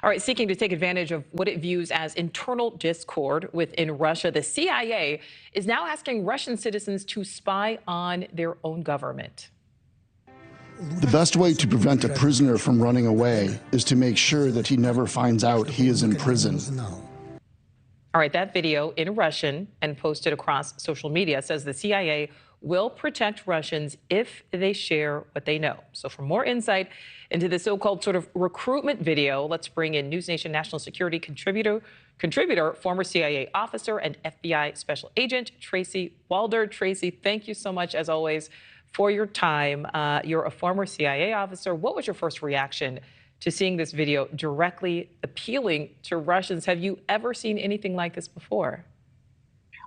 All right, seeking to take advantage of what it views as internal discord within Russia, the CIA is now asking Russian citizens to spy on their own government. The best way to prevent a prisoner from running away is to make sure that he never finds out he is in prison. All right, that video in Russian and posted across social media says the CIA will protect Russians if they share what they know. So for more insight into the so-called sort of recruitment video, let's bring in NewsNation national security contributor, former CIA officer and FBI special agent, Tracy Walder. Tracy, thank you so much, as always, for your time. You're a former CIA officer. What was your first reaction to seeing this video directly appealing to Russians? Have you ever seen anything like this before?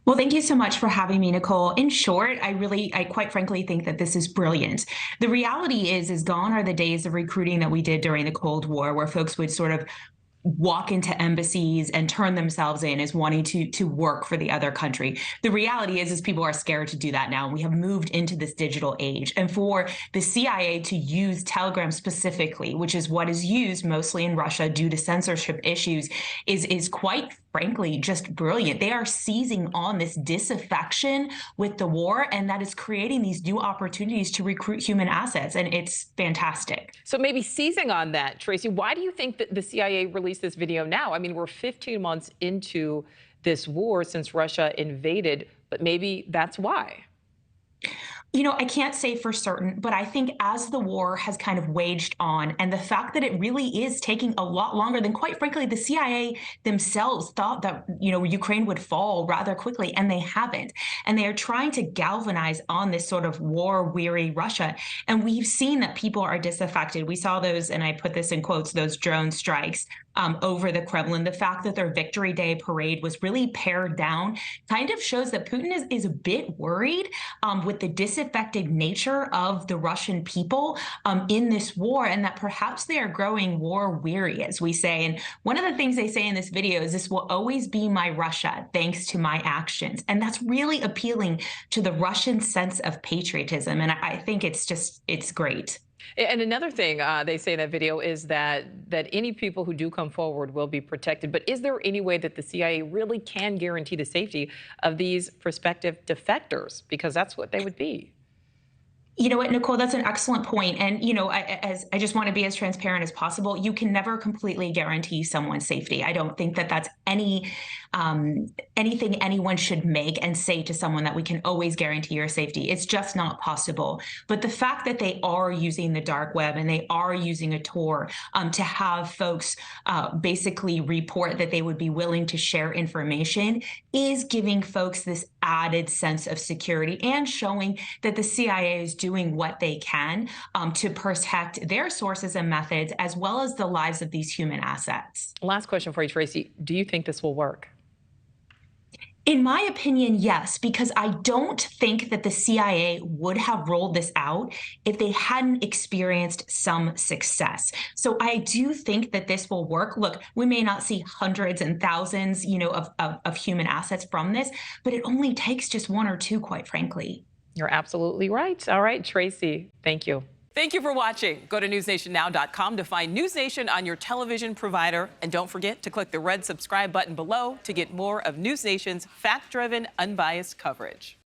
Well, thank you so much for having me, Nichole. In short, I quite frankly think that this is brilliant. The reality is gone are the days of recruiting that we did during the Cold War, where folks would sort of walk into embassies and turn themselves in as wanting to work for the other country. The reality is people are scared to do that now. We have moved into this digital age. And for the CIA to use Telegram specifically, which is what is used mostly in Russia due to censorship issues, is quite frankly just brilliant. They are seizing on this disaffection with the war, and that is creating these new opportunities to recruit human assets, and it's fantastic. So maybe seizing on that, Tracy, why do you think that the CIA released this video now? I mean, we're 15 months into this war since Russia invaded, but maybe that's why. You know, I can't say for certain, but I think as the war has kind of waged on, and the fact that it really is taking a lot longer than, quite frankly, the CIA themselves thought that, Ukraine would fall rather quickly, and they haven't. And they are trying to galvanize on this sort of war-weary Russia. And we've seen that people are disaffected. We saw those, and I put this in quotes, those drone strikes over the Kremlin. The fact that their Victory Day parade was really pared down kind of shows that Putin is a bit worried with the disaffected nature of the Russian people in this war, and that perhaps they are growing war weary, as we say. And one of the things they say in this video is, "This will always be my Russia, thanks to my actions." And that's really appealing to the Russian sense of patriotism. And I think it's great. And another thing they say in that video is that any people who do come forward will be protected. But is there any way that the CIA really can guarantee the safety of these prospective defectors? Because that's what they would be. You know what, Nichole, that's an excellent point. And, I just want to be as transparent as possible. You can never completely guarantee someone's safety. I don't think that that's anything anyone should make and say to someone that we can always guarantee your safety. It's just not possible. But the fact that they are using the dark web and they are using a Tor to have folks basically report that they would be willing to share information is giving folks this added sense of security and showing that the CIA is doing what they can to protect their sources and methods, as well as the lives of these human assets. Last question for you, Tracy. Do you think this will work? In my opinion, yes, because I don't think that the CIA would have rolled this out if they hadn't experienced some success. So I do think that this will work. Look, we may not see hundreds and thousands, of human assets from this, but it only takes just one or two, quite frankly. You're absolutely right. All right, Tracy, thank you. Thank you for watching. Go to newsnationnow.com to find News Nation on your television provider. And don't forget to click the red subscribe button below to get more of News Nation's fact-driven, unbiased coverage.